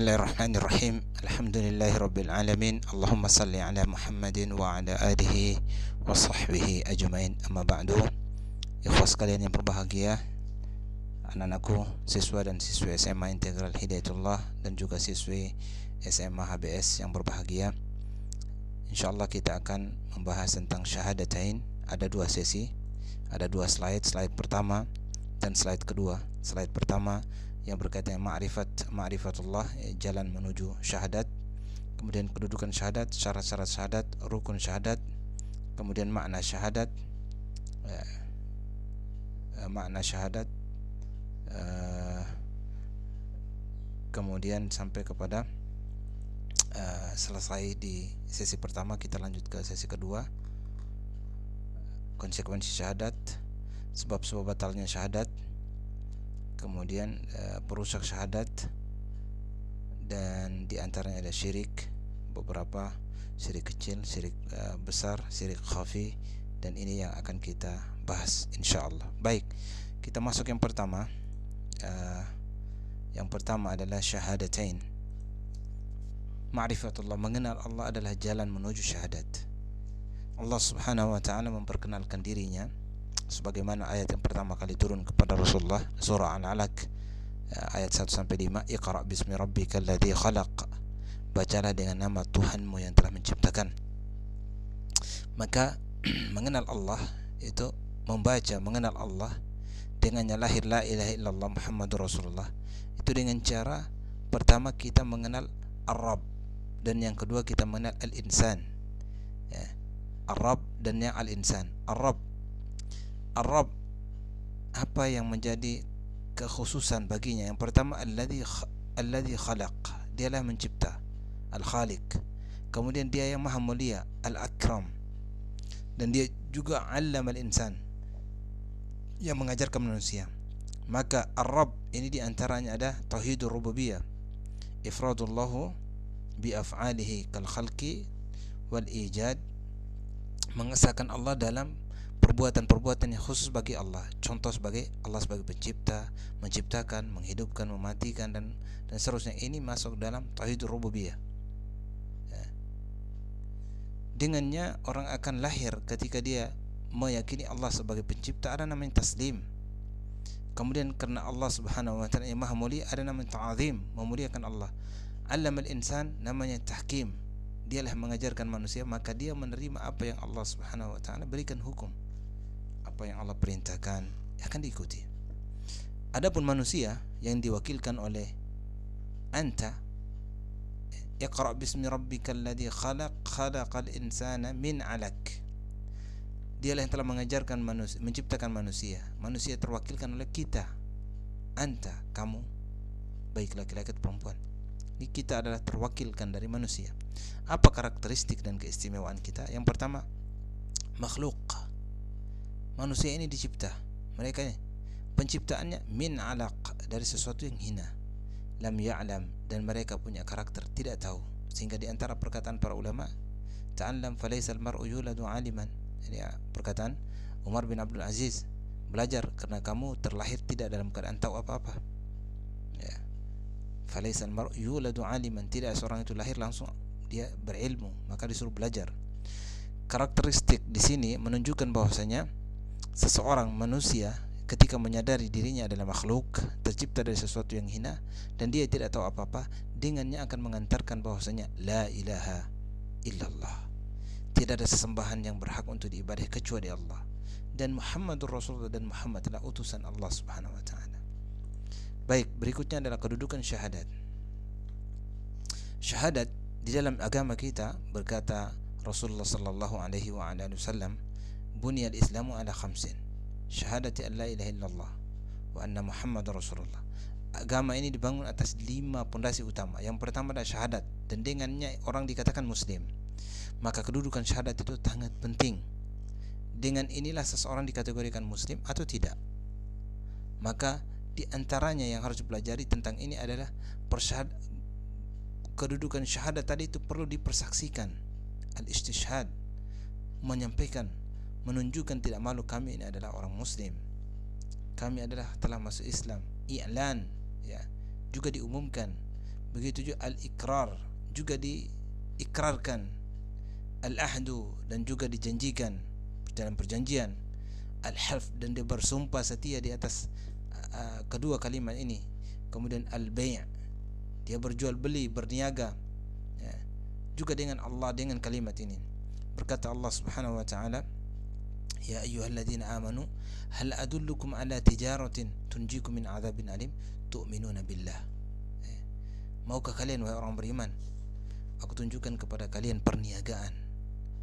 Bismillahirrahmanirrahim. Alhamdulillahirabbil alamin. Allahumma salli ala Muhammadin wa ala alihi wa sahbihi ajmain. Amma ba'du. Ikhwah sekalian yang berbahagia, anak-anakku, siswa dan siswi SMA Integral Hidayatullah dan juga siswi SMA HBS yang berbahagia. Insyaallah kita akan membahas tentang syahadatain. Ada dua sesi, ada dua slide pertama dan slide kedua. Slide pertama yang berkaitan dengan ma'rifatullah, jalan menuju syahadat, kemudian kedudukan syahadat, syarat-syarat syahadat, rukun syahadat, kemudian makna syahadat, kemudian sampai kepada selesai di sesi pertama. Kita lanjut ke sesi kedua, konsekuensi syahadat, sebab-sebab batalnya syahadat, kemudian perusak syahadat, dan diantaranya ada syirik, beberapa syirik kecil, syirik besar, syirik khafi, dan ini yang akan kita bahas insyaallah. Baik, kita masuk yang pertama. Yang pertama adalah syahadatain. Ma'rifatullah, mengenal Allah adalah jalan menuju syahadat. Allah Subhanahu wa ta'ala memperkenalkan dirinya sebagaimana ayat yang pertama kali turun kepada Rasulullah, surah Al-Alaq ayat 1-5, Iqra' bismi rabbikal ladzi khalaq, bacalah dengan nama Tuhanmu yang telah menciptakan. Maka mengenal Allah itu membaca mengenal Allah dengannya lahir la ilaha illallah Muhammadur Rasulullah, itu dengan cara pertama kita mengenal Ar-Rabb, dan yang kedua kita mengenal Al-Insan, ya. Ar-Rabb dan yang Al-Insan. Ar-Rabb, apa yang menjadi kekhususan baginya? Yang pertama, alladzi khalaq, dialah mencipta, al-khaliq. Kemudian dia yang maha mulia, al-akram. Dan dia juga allamal insan, yang mengajarkan manusia. Maka Ar-Rabb ini diantaranya ada tauhidur rububiyah, ifradullahu bi af'alihi kal khalqi wal ijad, mengesahkan Allah dalam perbuatan-perbuatan yang khusus bagi Allah. Contoh sebagai Allah sebagai pencipta, menciptakan, menghidupkan, mematikan, dan seterusnya. Ini masuk dalam tauhid rububiyah, ya. Dengannya orang akan lahir ketika dia meyakini Allah sebagai pencipta, ada namanya taslim. Kemudian karena Allah Subhanahu wa ta'ala yang maha mulia, ada namanya ta'zim, memuliakan Allah. Allamal insan, namanya tahkim, dialah mengajarkan manusia, maka dia menerima apa yang Allah Subhanahu wa ta'ala berikan hukum, apa yang Allah perintahkan akan diikuti. Adapun manusia yang diwakilkan oleh anta, Iqra' bismi rabbikal ladzi khalaq, khalaqal insana min 'alaq, dialah yang telah mengajarkan manusia, menciptakan manusia. Manusia terwakilkan oleh kita, anta, kamu, baik laki-laki atau perempuan. Ini kita adalah terwakilkan dari manusia. Apa karakteristik dan keistimewaan kita? Yang pertama, makhluk. Manusia ini dicipta, mereka ini penciptaannya min 'alaq, dari sesuatu yang hina, lam ya'lam, dan mereka punya karakter tidak tahu. Sehingga di antara perkataan para ulama, ta'allam falaisal mar'u yuladu 'aliman. Ini perkataan Umar bin Abdul Aziz, belajar karena kamu terlahir tidak dalam keadaan tahu apa-apa, ya. Falaisal mar'u yuladu 'aliman, tidak seorang itu lahir langsung dia berilmu, maka disuruh belajar. Karakteristik di sini menunjukkan bahwasanya seseorang manusia ketika menyadari dirinya adalah makhluk tercipta dari sesuatu yang hina dan dia tidak tahu apa-apa, dengannya akan mengantarkan bahwasanya la ilaha illallah, tidak ada sesembahan yang berhak untuk diibadahi kecuali Allah, dan Muhammadur Rasulullah, dan Muhammad adalah utusan Allah Subhanahu wa ta'ala. Baik, berikutnya adalah kedudukan syahadat. Syahadat di dalam agama kita, berkata Rasulullah sallallahu alaihi wasallam, buniyal islamu ala khamsin, syahadati an la ilaha illallah wa anna Muhammadar Rasulullah. Agama ini dibangun atas 5 pondasi utama. Yang pertama adalah syahadat, dan dengannya orang dikatakan muslim. Maka kedudukan syahadat itu sangat penting. Dengan inilah seseorang dikategorikan muslim atau tidak. Maka di antaranya yang harus dipelajari tentang ini adalah kedudukan syahadat tadi itu perlu dipersaksikan. Al-istishhad, menyampaikan, menunjukkan tidak malu, kami ini adalah orang muslim, kami adalah telah masuk Islam. I'lan, ya, juga diumumkan Begitu juga al-ikrar, juga diikrarkan. Al-ahdu, dan juga dijanjikan dalam perjanjian. Al-half, dan dia bersumpah setia di atas kedua kalimat ini. Kemudian al-bay', dia berjual beli, berniaga, ya, juga dengan Allah dengan kalimat ini. Berkata Allah Subhanahu wa taala, ya ayyuhalladzina amanu hal adullukum ala tijaratin tunjikum min adzabin alim tu'minuna billah. Maukah kalian wahai orang beriman, aku tunjukkan kepada kalian perniagaan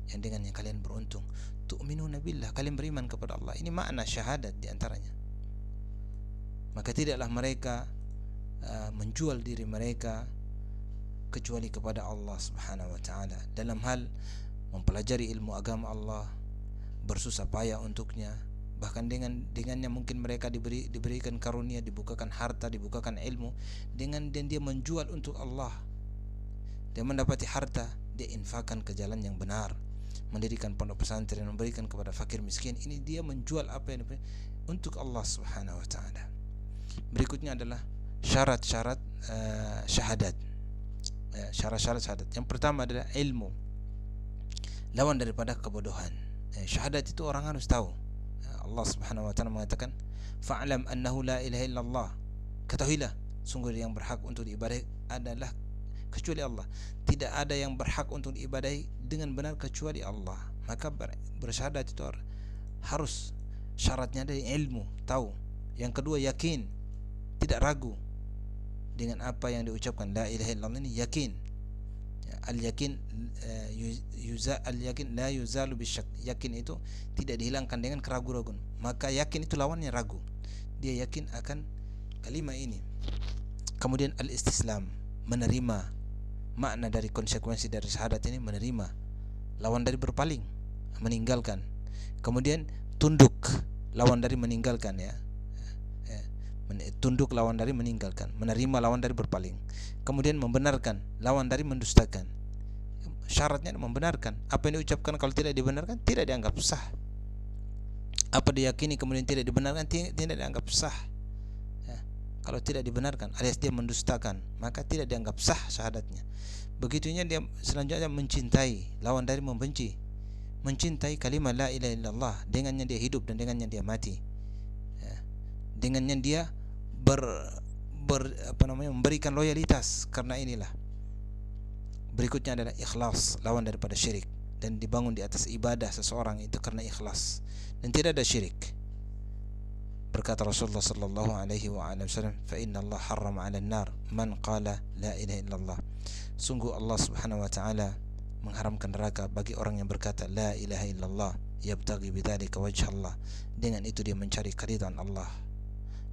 yang dengannya kalian beruntung. Tu'minuna billah, kalian beriman kepada Allah. Ini makna syahadat di antaranya. Maka tidaklah mereka menjual diri mereka kecuali kepada Allah Subhanahu wa taala dalam hal mempelajari ilmu agama Allah, bersusah payah untuknya, bahkan dengannya mungkin mereka diberikan karunia, dibukakan harta, dibukakan ilmu, dan dia menjual untuk Allah. Dia mendapati harta, dia infakkan ke jalan yang benar, mendirikan pondok pesantren, memberikan kepada fakir miskin. Ini dia menjual apa yang untuk Allah Subhanahu wa taala. Berikutnya adalah syarat-syarat syahadat. Syarat-syarat syahadat. Yang pertama adalah ilmu, lawan daripada kebodohan. Syahadat itu orang harus tahu. Allah Subhanahu wa taala mengatakan, fa'lam annahu la ilaha illallah. Ketahuilah, sungguh yang berhak untuk diibadahi adalah kecuali Allah. Tidak ada yang berhak untuk diibadahi dengan benar kecuali Allah. Maka bersyahadat itu harus syaratnya dari ilmu, tahu. Yang kedua yakin, tidak ragu dengan apa yang diucapkan la ilaha illallah ini, yakin. Al-yakin al-yakin la yuzalu bisyak. Yakin itu tidak dihilangkan dengan keraguan-raguan. Maka yakin itu lawannya ragu. Dia yakin akan kalimat ini. Kemudian al-istislam, menerima. Makna dari konsekuensi dari syahadat ini menerima, lawan dari berpaling, meninggalkan. Kemudian tunduk, lawan dari meninggalkan, ya. Tunduk lawan dari meninggalkan, menerima lawan dari berpaling. Kemudian membenarkan, lawan dari mendustakan. Syaratnya membenarkan. Apa yang diucapkan kalau tidak dibenarkan tidak dianggap sah. Apa diyakini kemudian tidak dibenarkan tidak dianggap sah. Kalau tidak dibenarkan alias dia mendustakan, maka tidak dianggap sah syahadatnya. Begitunya dia selanjutnya mencintai, lawan dari membenci. Mencintai kalimat la ilaha illallah, dengannya dia hidup dan dengannya dia mati. Dengannya dia memberikan loyalitas karena inilah. Berikutnya adalah ikhlas, lawan daripada syirik, dan dibangun di atas ibadah seseorang itu karena ikhlas dan tidak ada syirik. Berkata Rasulullah sallallahu alaihi wasallam, fa inna Allah harrama 'alan nar man qala la ilaha illallah. Sungguh Allah Subhanahu wa taala mengharamkan neraka bagi orang yang berkata la ilaha illallah yabtaghi bidzalika wajh Allah. Dengan itu dia mencari keridhaan Allah.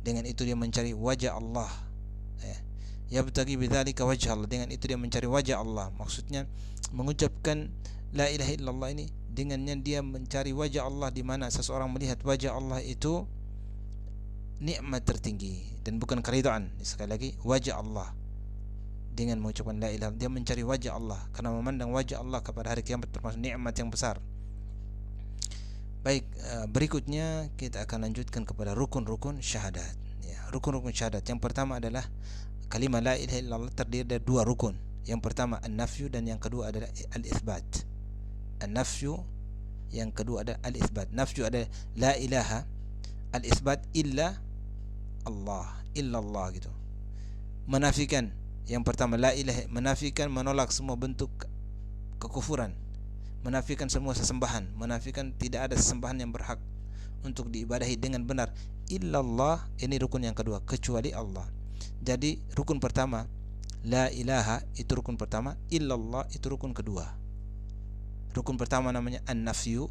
Dengan itu dia mencari wajah Allah. Yabtaghi bidzalika wajh Allah. Dengan itu dia mencari wajah Allah. Maksudnya mengucapkan la ilaha illallah ini dengannya dia mencari wajah Allah, di mana seseorang melihat wajah Allah itu nikmat tertinggi dan bukan keridhaan. Sekali lagi, wajah Allah. Dengan mengucapkan la ilaha, dia mencari wajah Allah karena memandang wajah Allah kepada hari kiamat termasuk nikmat yang besar. Baik, berikutnya kita akan lanjutkan kepada rukun-rukun syahadat. Ya, rukun-rukun syahadat. Yang pertama adalah kalimat la ilaha illallah terdiri dari dua rukun. Yang pertama an-nafyu dan yang kedua adalah al-itsbat. An-nafyu, yang kedua adalah al-itsbat. Nafyu adalah la ilaha, al-itsbat illa Allah, illallah gitu. Menafikan, yang pertama la ilaha, menafikan, menolak semua bentuk kekufuran, menafikan semua sesembahan, menafikan tidak ada sesembahan yang berhak untuk diibadahi dengan benar illallah. Ini rukun yang kedua, kecuali Allah. Jadi rukun pertama la ilaha itu rukun pertama, illallah itu rukun kedua. Rukun pertama namanya an-nafyu,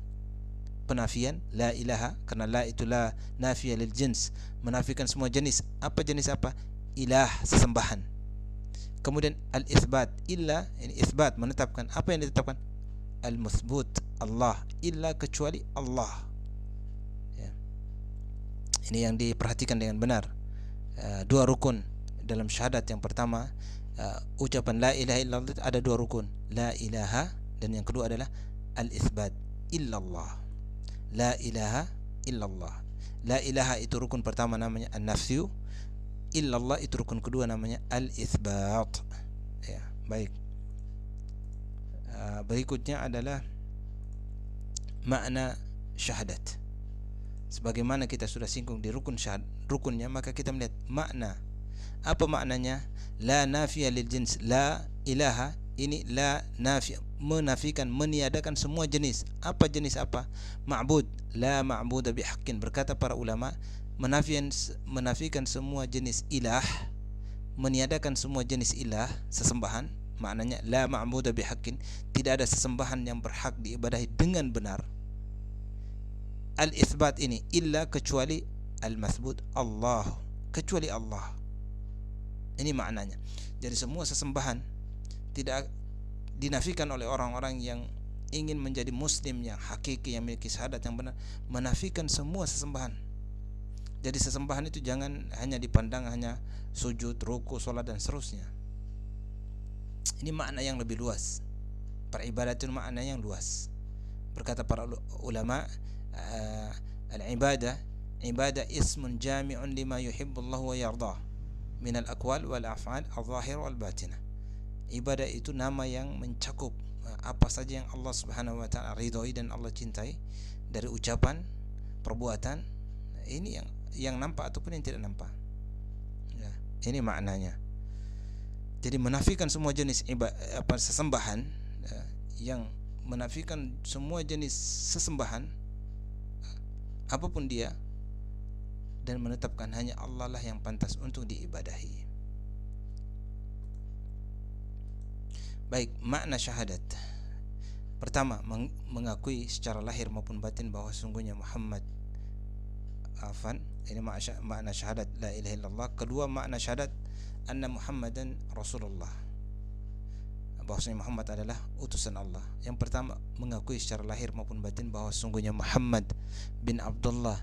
penafian, la ilaha, karena la itu la nafiyah lil jins, menafikan semua jenis. Apa jenis apa? Ilah, sesembahan. Kemudian al-itsbat, illa, ini itsbat, menetapkan. Apa yang ditetapkan? Al-muthbut, Allah, illa, kecuali Allah. Ya. Ini yang diperhatikan dengan benar. Dua rukun dalam syahadat. Yang pertama, ucapan la ilaha illallah ada dua rukun, la ilaha, dan yang kedua adalah al-itsbat, illallah. La ilaha illallah. La ilaha itu rukun pertama namanya an-nafyu, illallah itu rukun kedua, namanya al-itsbat. Ya, baik. Berikutnya adalah makna syahadat. Sebagaimana kita sudah singgung di rukunnya, maka kita melihat makna. Apa maknanya? La nafiya lil jins, la ilaha, ini la nafi, menafikan, meniadakan semua jenis. Apa jenis apa? Ma'bud, la ma'budu bihaqqin. Berkata para ulama, menafikan semua jenis ilah, meniadakan semua jenis ilah, sesembahan. Maknanya la ma'budu bihaqqin, tidak ada sesembahan yang berhak diibadahi dengan benar. Al-itsbat ini illa, kecuali al-mathbut, Allah, kecuali Allah. Ini maknanya. Jadi semua sesembahan tidak dinafikan oleh orang-orang yang ingin menjadi muslim yang hakiki, yang memiliki syahadat yang benar, menafikan semua sesembahan. Jadi sesembahan itu jangan hanya dipandang hanya sujud, ruku, salat dan seterusnya. Ini makna yang lebih luas. Peribadat itu makna yang luas. Berkata para ulama, al-ibadah, ibadah ismun jami'un lima yuhibbullah wa yardah min al-aqwal wal af'al al-zahir wal batinah. Ibadah itu nama yang mencakup apa saja yang Allah Subhanahu wa taala ridhoi dan Allah cintai dari ucapan, perbuatan. Ini yang nampak ataupun yang tidak nampak. Ya, ini maknanya. Jadi menafikan semua jenis sesembahan, yang menafikan semua jenis sesembahan apapun dia, dan menetapkan hanya Allah lah yang pantas untuk diibadahi. Baik, makna syahadat. Pertama, mengakui secara lahir maupun batin bahwa sungguhnya Muhammad, ini makna syahadat la ilaha illallah. Kedua, makna syahadat anna Muhammadan Rasulullah, bahwasanya Muhammad adalah utusan Allah. Yang pertama, mengakui secara lahir maupun batin bahwa sungguhnya Muhammad bin Abdullah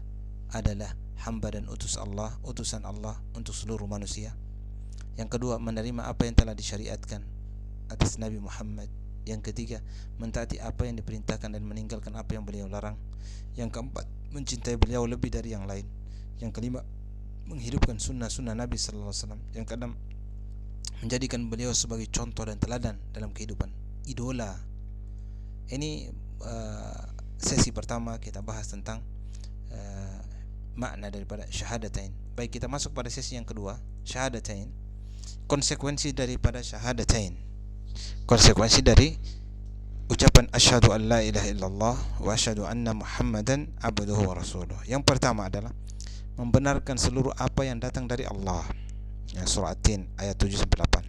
adalah hamba dan utusan Allah untuk seluruh manusia. Yang kedua, menerima apa yang telah disyariatkan atas Nabi Muhammad. Yang ketiga, mentaati apa yang diperintahkan dan meninggalkan apa yang beliau larang. Yang keempat, mencintai beliau lebih dari yang lain. Yang kelima, menghidupkan sunnah-sunnah Nabi sallallahu alaihi wasallam. Yang keenam, menjadikan beliau sebagai contoh dan teladan dalam kehidupan, idola. Ini sesi pertama kita bahas tentang makna daripada syahadatain. Baik, kita masuk pada sesi yang kedua, syahadatain. Konsekuensi daripada syahadatain. Konsekuensi dari ucapan asyhadu an la ilaha illallah wa asyhadu anna Muhammadan abduhu wa rasuluh. Yang pertama adalah membenarkan seluruh apa yang datang dari Allah. Surah At-Tin ayat 7-8.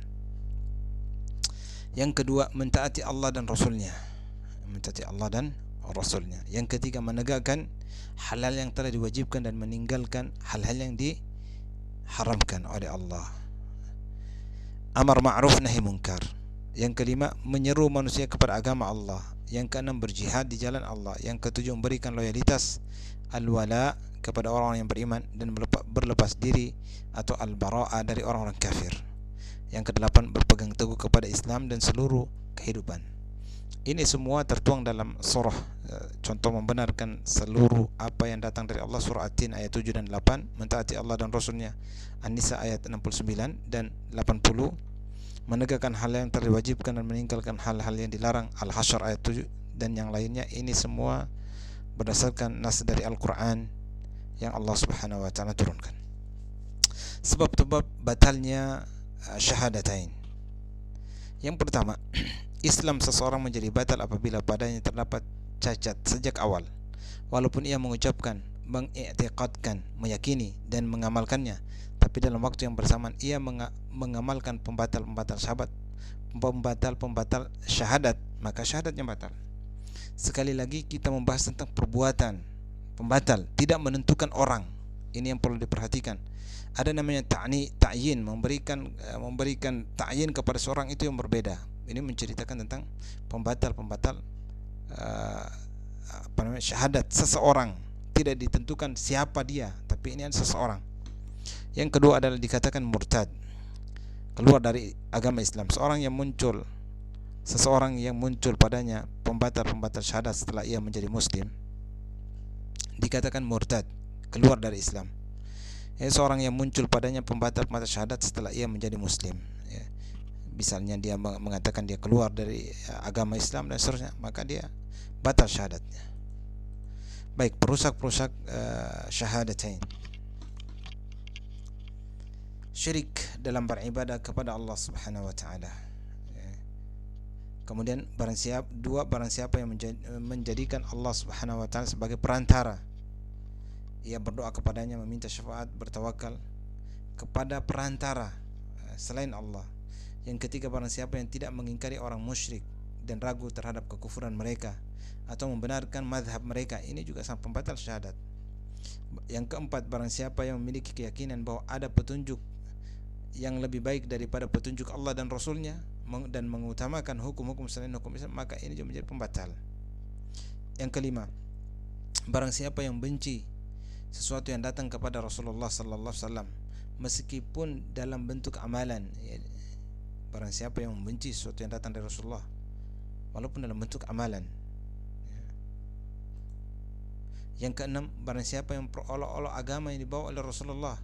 Yang kedua, mentaati Allah dan Rasulnya. Mentaati Allah dan Rasulnya. Yang ketiga, menegakkan halal yang telah diwajibkan dan meninggalkan hal-hal yang diharamkan oleh Allah. Amar ma'ruf nahi munkar. Yang kelima, menyeru manusia kepada agama Allah. Yang keenam, berjihad di jalan Allah. Yang ketujuh, memberikan loyalitas al-wala kepada orang-orang yang beriman dan berlepas diri atau al-bara'a dari orang-orang kafir. Yang kedelapan, berpegang teguh kepada Islam dan seluruh kehidupan. Ini semua tertuang dalam surah. Contoh membenarkan seluruh apa yang datang dari Allah, surah At-Tin ayat 7 dan 8, mentaati Allah dan Rasulnya, An-Nisa ayat 69 dan 80, menegakkan hal yang terwajibkan dan meninggalkan hal-hal yang dilarang, Al-Hasyr ayat 7 dan yang lainnya. Ini semua berdasarkan nas dari Al-Quran yang Allah Subhanahu wa taala turunkan. Sebab-sebab batalnya syahadatain. Yang pertama, Islam seseorang menjadi batal apabila padanya terdapat cacat sejak awal, walaupun ia mengucapkan, mengiktikadkan, meyakini dan mengamalkannya, tapi dalam waktu yang bersamaan ia mengamalkan pembatal-pembatal syahadat, maka syahadatnya batal. Sekali lagi kita membahas tentang perbuatan pembatal, tidak menentukan orang. Ini yang perlu diperhatikan. Ada namanya ta'yin, memberikan ta'yin kepada seorang, itu yang berbeda. Ini menceritakan tentang pembatal-pembatal syahadat seseorang, tidak ditentukan siapa dia, tapi ini seseorang. Yang kedua adalah dikatakan murtad, keluar dari agama Islam. Seseorang yang muncul padanya pembatal-pembatal syahadat setelah ia menjadi muslim, dikatakan murtad, keluar dari Islam. Seorang yang muncul padanya pembatal-pembatal syahadat setelah ia menjadi muslim, ya. Misalnya dia mengatakan dia keluar dari agama Islam dan seterusnya, maka dia batal syahadatnya. Baik, perusak-perusak syahadatain. Syirik dalam beribadah kepada Allah Subhanahu wa taala. Kemudian barang siapa yang menjadikan Allah Subhanahu wa taala sebagai perantara. Ia berdoa kepadanya, meminta syafaat, bertawakal kepada perantara selain Allah. Yang ketiga, barang siapa yang tidak mengingkari orang musyrik dan ragu terhadap kekufuran mereka atau membenarkan mazhab mereka, ini juga sang pembatal syahadat. Yang keempat, barang siapa yang memiliki keyakinan bahwa ada petunjuk yang lebih baik daripada petunjuk Allah dan Rasulnya dan mengutamakan hukum-hukum selain hukum Islam, maka ini juga menjadi pembatal. Yang kelima, barang siapa yang benci sesuatu yang datang kepada Rasulullah sallallahu alaihi wasallam meskipun dalam bentuk amalan, ya, barang siapa yang membenci sesuatu yang datang dari Rasulullah walaupun dalam bentuk amalan, ya. Yang keenam, barang siapa yang perolok-olok agama yang dibawa oleh Rasulullah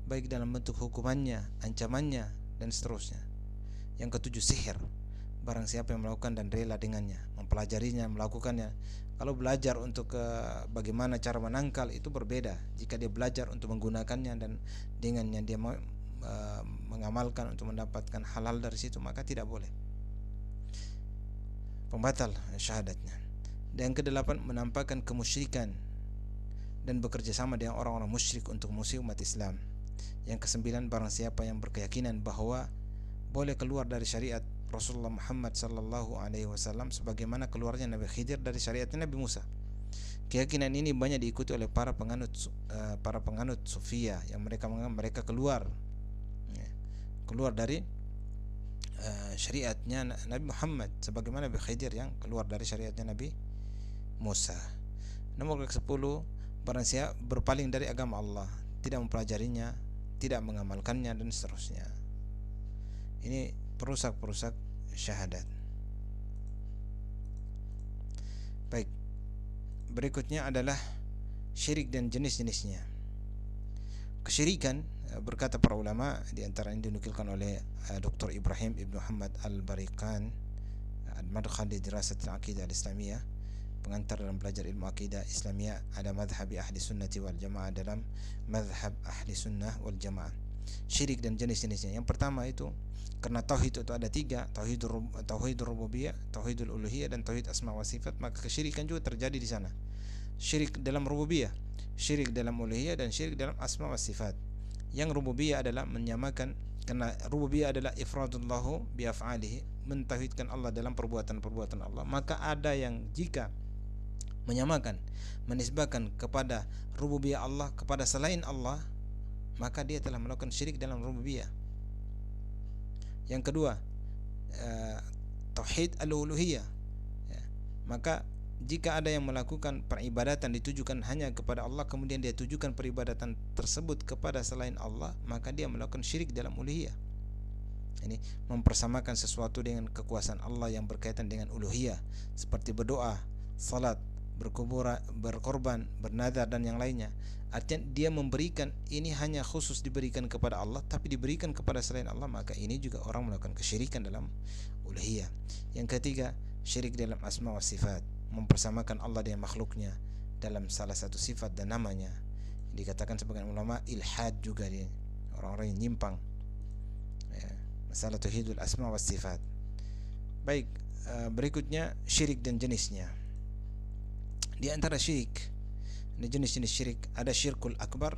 baik dalam bentuk hukumannya, ancamannya dan seterusnya. Yang ketujuh, sihir. Barang siapa yang melakukan dan rela dengannya, mempelajarinya, melakukannya. Kalau belajar untuk bagaimana cara menangkal itu berbeda. Jika dia belajar untuk menggunakannya dan dengannya dia mengamalkan untuk mendapatkan halal dari situ, maka tidak boleh. Pembatal syahadatnya. Dan yang kedelapan, menampakkan kemusyrikan dan bekerja sama dengan orang-orang musyrik untuk musuh umat Islam. Yang kesembilan, barang siapa yang berkeyakinan bahwa boleh keluar dari syariat Rasulullah Muhammad sallallahu alaihi wasallam sebagaimana keluarnya Nabi Khidir dari syariatnya Nabi Musa. Keyakinan ini banyak diikuti oleh para penganut sufiyah yang mereka keluar dari syariatnya Nabi Muhammad sebagaimana Nabi Khidir yang keluar dari syariatnya Nabi Musa. Nomor ke-10, barang siapa berpaling dari agama Allah, tidak mempelajarinya, tidak mengamalkannya dan seterusnya. Ini perusak-perusak syahadat. Baik, berikutnya adalah syirik dan jenis-jenisnya. Kesyirikan, berkata para ulama, di antara yang dinukilkan oleh Dr. Ibrahim Ibn Muhammad Al-Bariqan, Al-Madkhal di Dirasat Al-Aqidah Al-Islamiyah, pengantar dalam belajar ilmu akidah Islamiyah, ada madhabi ahli sunnati wal jamaah dalam madhab ahli sunnah wal jamaah. Syirik dan jenis-jenisnya. Yang pertama itu, karena tauhid itu ada tiga, tauhidul rububiyah, tauhidul uluhiyah dan tauhid asma wa sifat, maka kesyirikan juga terjadi di sana. Syirik dalam rububiyah, syirik dalam uluhiyah dan syirik dalam asma wa sifat. Yang rububiyah adalah menyamakan, karena rububiyah adalah ifradullahu bi af'alihi, mentauhidkan Allah dalam perbuatan-perbuatan Allah. Maka ada yang jika menyamakan, menisbahkan kepada rububiyah Allah kepada selain Allah, maka dia telah melakukan syirik dalam rububiyah. Yang kedua, tauhid al-uluhiyah, ya. Maka jika ada yang melakukan peribadatan ditujukan hanya kepada Allah, kemudian dia tujukan peribadatan tersebut kepada selain Allah, maka dia melakukan syirik dalam uluhiyah. Ini mempersamakan sesuatu dengan kekuasaan Allah yang berkaitan dengan uluhiyah, seperti berdoa, salat, berkorban, bernadar dan yang lainnya. Artinya dia memberikan ini hanya khusus diberikan kepada Allah, tapi diberikan kepada selain Allah, maka ini juga orang melakukan kesyirikan dalam uluhiyah. Yang ketiga, syirik dalam asma wa sifat, mempersamakan Allah dengan makhluknya dalam salah satu sifat dan namanya. Dikatakan sebagian ulama ilhad juga, dia orang-orang yang nyimpang, ya, masalah tauhidul asma wa sifat. Baik, berikutnya syirik dan jenisnya. Di antara syirik, jenis-jenis syirik, ada syirkul akbar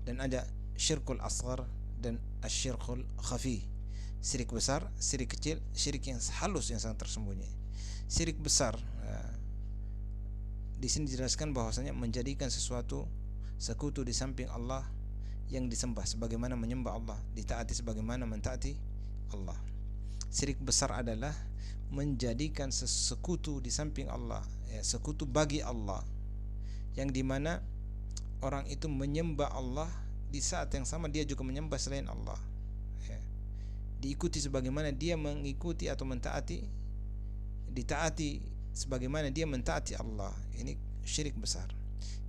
dan ada syirkul asghar dan asyirkul khafi. Syirik besar, syirik kecil, syirik yang halus yang sangat tersembunyi. Syirik besar, di sini dijelaskan bahwasanya menjadikan sesuatu sekutu di samping Allah yang disembah sebagaimana menyembah Allah, ditaati sebagaimana mentaati Allah. Syirik besar adalah menjadikan sekutu di samping Allah, ya, sekutu bagi Allah, yang dimana orang itu menyembah Allah di saat yang sama dia juga menyembah selain Allah, ya. Diikuti sebagaimana dia mengikuti atau mentaati, ditaati sebagaimana dia mentaati Allah. Ini syirik besar.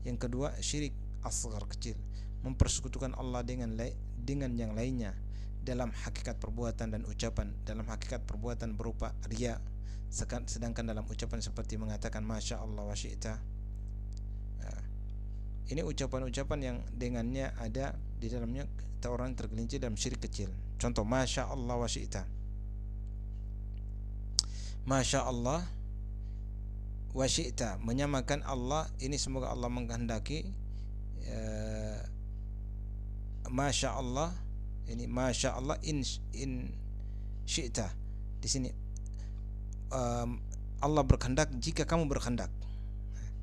Yang kedua, syirik asghar, kecil, mempersekutukan Allah dengan yang lainnya dalam hakikat perbuatan dan ucapan, dalam hakikat perbuatan berupa riya, sedangkan dalam ucapan seperti mengatakan masya Allah wa syi'ta. Ini ucapan-ucapan yang dengannya ada di dalamnya orang tergelincir dalam syirik kecil. Contoh masya Allah wa syi'ta, masya Allah wa syi'ta, menyamakan Allah, ini semoga Allah menghendaki. Masya Allah, ini masya Allah in syi'ta. Di sini Allah berkehendak jika kamu berkehendak.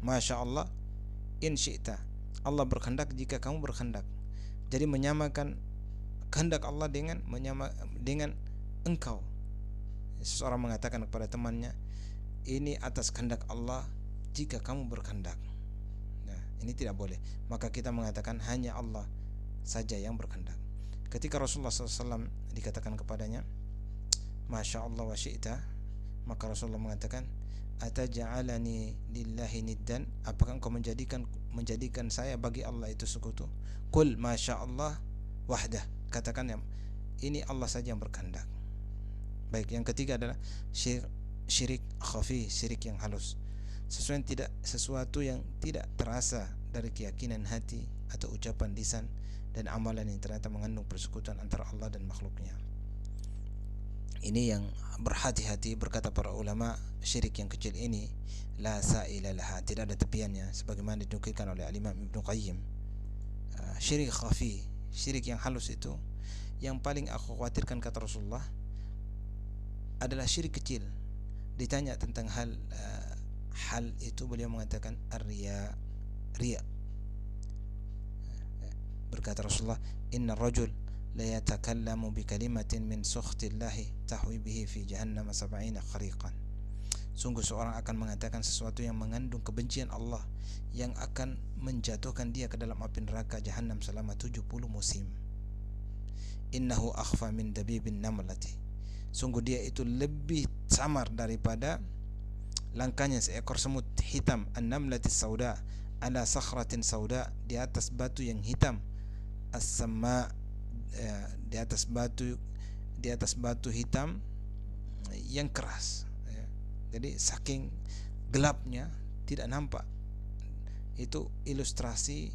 Masya Allah in syi'ta, Allah berkehendak jika kamu berkehendak. Jadi menyamakan kehendak Allah dengan engkau. Seseorang mengatakan kepada temannya, ini atas kehendak Allah jika kamu berkehendak. Nah, ini tidak boleh. Maka kita mengatakan hanya Allah saja yang berkehendak. Ketika Rasulullah SAW dikatakan kepadanya masya Allah wa syi'ta, maka Rasulullah mengatakan ataj'alani lillahi niddan, apakah engkau menjadikan saya bagi Allah itu sekutu? Qul masya Allah wahdah, katakan ini Allah saja yang berkehendak. Baik, yang ketiga adalah syirik khafi, syirik yang halus, sesuatu yang tidak terasa dari keyakinan hati atau ucapan lisan dan amalan yang ternyata mengandung persekutuan antara Allah dan makhluknya. Ini yang berhati-hati, berkata para ulama, syirik yang kecil ini la sa'ila laha, tidak ada tepiannya, sebagaimana dinukilkan oleh Imam Ibnu Qayyim. Syirik khafi, syirik yang halus itu yang paling aku khawatirkan, kata Rasulullah, adalah syirik kecil. Ditanya tentang hal itu, beliau mengatakan riya. Berkata Rasulullah, inna rajul la yatakallamu bi kalimatin min sukhtillahi tahwi bihi fi jahannam 70 khariqan. Sungguh seorang akan mengatakan sesuatu yang mengandung kebencian Allah yang akan menjatuhkan dia ke dalam api neraka jahanam selama 70 musim. Innahu akhfa min dabibin namlati. Sungguh dia itu lebih samar daripada langkahnya seekor semut hitam, an-namlati sauda ala sakhratin sauda, di atas batu yang hitam, as-sama, di atas batu hitam yang keras. Jadi saking gelapnya tidak nampak. Itu ilustrasi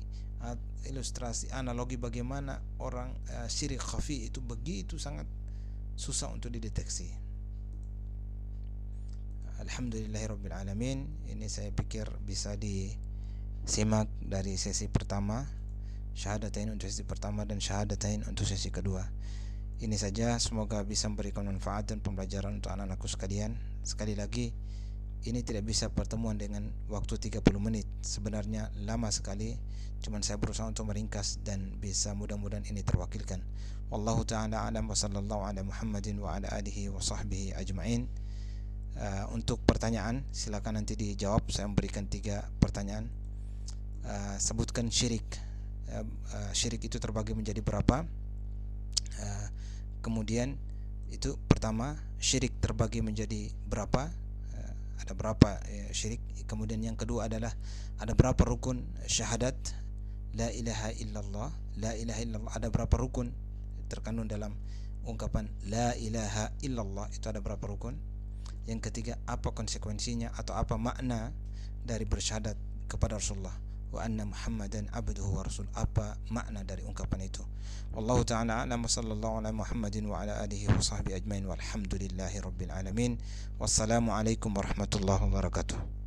analogi bagaimana orang syirik khafi itu begitu sangat susah untuk dideteksi. Alhamdulillahirabbil alamin. Ini saya pikir bisa disimak dari sesi pertama, syahadatain untuk sesi pertama dan syahadatain untuk sesi kedua. Ini saja, semoga bisa memberikan manfaat dan pembelajaran untuk anak-anakku sekalian. Sekali lagi, ini tidak bisa pertemuan dengan waktu 30 menit. Sebenarnya lama sekali, cuman saya berusaha untuk meringkas dan bisa mudah-mudahan ini terwakilkan. Wallahu ta'ala alam wa sallallahu ala Muhammadin wa ala alihi wa sahbihi ajma'in. Untuk pertanyaan silakan nanti dijawab. Saya memberikan 3 pertanyaan. Sebutkan syirik. Syirik itu terbagi menjadi berapa? Kemudian itu pertama, syirik terbagi menjadi berapa? Ada berapa syirik? Kemudian yang kedua adalah ada berapa rukun syahadat la ilaha illallah? La ilaha illallah, ada berapa rukun terkandung dalam ungkapan la ilaha illallah? Itu ada berapa rukun? Yang ketiga, apa konsekuensinya atau apa makna dari bersyahadat kepada Rasulullah wa anna Muhammadan abduhu wa rasul? Apa makna dari ungkapan itu? Wallahu ta'ala a'lam, sallallahu ala Muhammadin wa ala alihi wa sahbihi ajmain, walhamdulillahi rabbil alamin. Wassalamu alaikum warahmatullahi wabarakatuh.